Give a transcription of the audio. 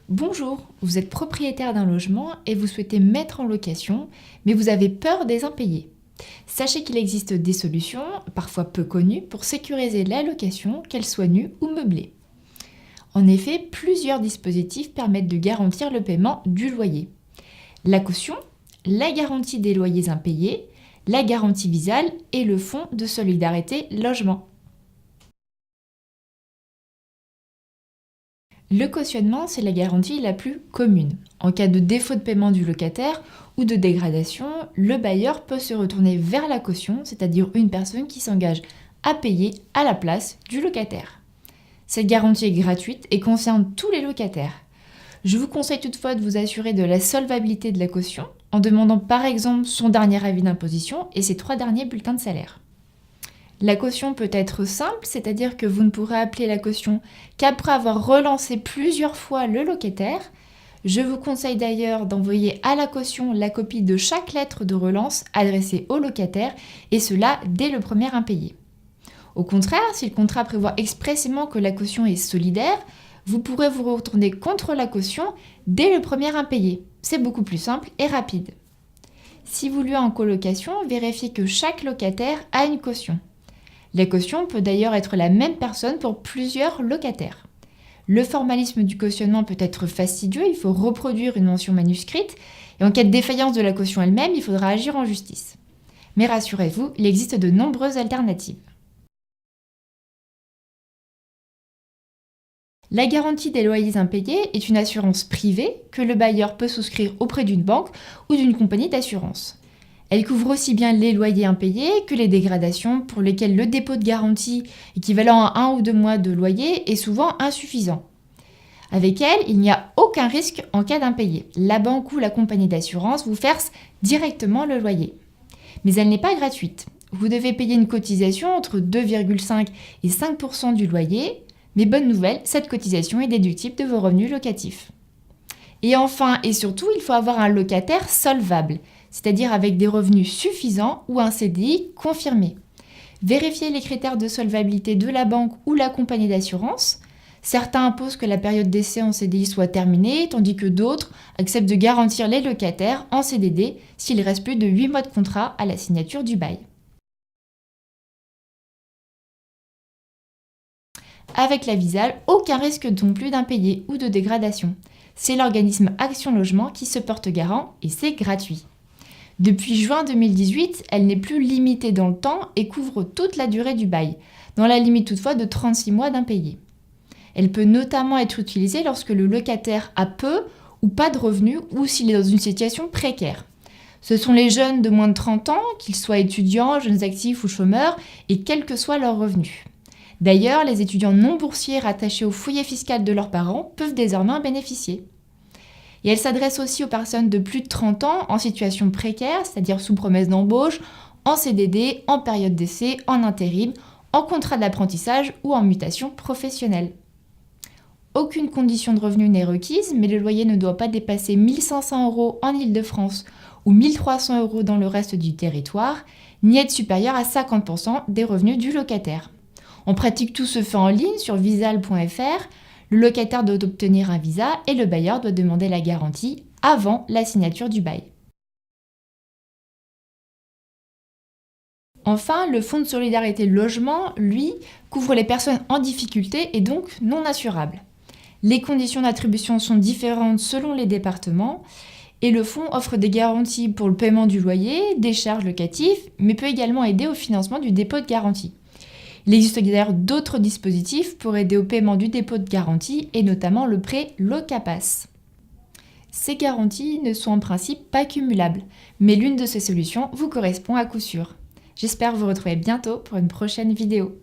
Bonjour, vous êtes propriétaire d'un logement et vous souhaitez mettre en location, mais vous avez peur des impayés. Sachez qu'il existe des solutions, parfois peu connues, pour sécuriser la location, qu'elle soit nue ou meublée. En effet, plusieurs dispositifs permettent de garantir le paiement du loyer. La caution, la garantie des loyers impayés, la garantie visale et le fonds de solidarité logement. Le cautionnement, c'est la garantie la plus commune. En cas de défaut de paiement du locataire ou de dégradation, le bailleur peut se retourner vers la caution, c'est-à-dire une personne qui s'engage à payer à la place du locataire. Cette garantie est gratuite et concerne tous les locataires. Je vous conseille toutefois de vous assurer de la solvabilité de la caution en demandant par exemple son dernier avis d'imposition et ses 3 derniers bulletins de salaire. La caution peut être simple, c'est-à-dire que vous ne pourrez appeler la caution qu'après avoir relancé plusieurs fois le locataire. Je vous conseille d'ailleurs d'envoyer à la caution la copie de chaque lettre de relance adressée au locataire, et cela dès le premier impayé. Au contraire, si le contrat prévoit expressément que la caution est solidaire, vous pourrez vous retourner contre la caution dès le premier impayé. C'est beaucoup plus simple et rapide. Si vous louez en colocation, vérifiez que chaque locataire a une caution. La caution peut d'ailleurs être la même personne pour plusieurs locataires. Le formalisme du cautionnement peut être fastidieux, il faut reproduire une mention manuscrite, et en cas de défaillance de la caution elle-même, il faudra agir en justice. Mais rassurez-vous, il existe de nombreuses alternatives. La garantie des loyers impayés est une assurance privée que le bailleur peut souscrire auprès d'une banque ou d'une compagnie d'assurance. Elle couvre aussi bien les loyers impayés que les dégradations pour lesquelles le dépôt de garantie équivalent à 1 ou 2 mois de loyer est souvent insuffisant. Avec elle, il n'y a aucun risque en cas d'impayé. La banque ou la compagnie d'assurance vous verse directement le loyer. Mais elle n'est pas gratuite. Vous devez payer une cotisation entre 2,5 et 5% du loyer. Mais bonne nouvelle, cette cotisation est déductible de vos revenus locatifs. Et enfin et surtout, il faut avoir un locataire solvable, c'est-à-dire avec des revenus suffisants ou un CDI confirmé. Vérifiez les critères de solvabilité de la banque ou la compagnie d'assurance. Certains imposent que la période d'essai en CDI soit terminée, tandis que d'autres acceptent de garantir les locataires en CDD s'il reste plus de 8 mois de contrat à la signature du bail. Avec la Visale, aucun risque non plus d'impayé ou de dégradation. C'est l'organisme Action Logement qui se porte garant et c'est gratuit. Depuis juin 2018, elle n'est plus limitée dans le temps et couvre toute la durée du bail, dans la limite toutefois de 36 mois d'impayé. Elle peut notamment être utilisée lorsque le locataire a peu ou pas de revenus ou s'il est dans une situation précaire. Ce sont les jeunes de moins de 30 ans, qu'ils soient étudiants, jeunes actifs ou chômeurs, et quels que soient leurs revenus. D'ailleurs, les étudiants non boursiers rattachés au foyer fiscal de leurs parents peuvent désormais en bénéficier. Et elle s'adresse aussi aux personnes de plus de 30 ans en situation précaire, c'est-à-dire sous promesse d'embauche, en CDD, en période d'essai, en intérim, en contrat d'apprentissage ou en mutation professionnelle. Aucune condition de revenu n'est requise, mais le loyer ne doit pas dépasser 1 500 € en Île-de-France ou 1 300 € dans le reste du territoire, ni être supérieur à 50% des revenus du locataire. En pratique, tout se fait en ligne sur visale.fr. Le locataire doit obtenir un visa et le bailleur doit demander la garantie avant la signature du bail. Enfin, le fonds de solidarité logement, lui, couvre les personnes en difficulté et donc non assurables. Les conditions d'attribution sont différentes selon les départements et le fonds offre des garanties pour le paiement du loyer, des charges locatives, mais peut également aider au financement du dépôt de garantie. Il existe d'ailleurs d'autres dispositifs pour aider au paiement du dépôt de garantie et notamment le prêt Locapass. Ces garanties ne sont en principe pas cumulables, mais l'une de ces solutions vous correspond à coup sûr. J'espère vous retrouver bientôt pour une prochaine vidéo.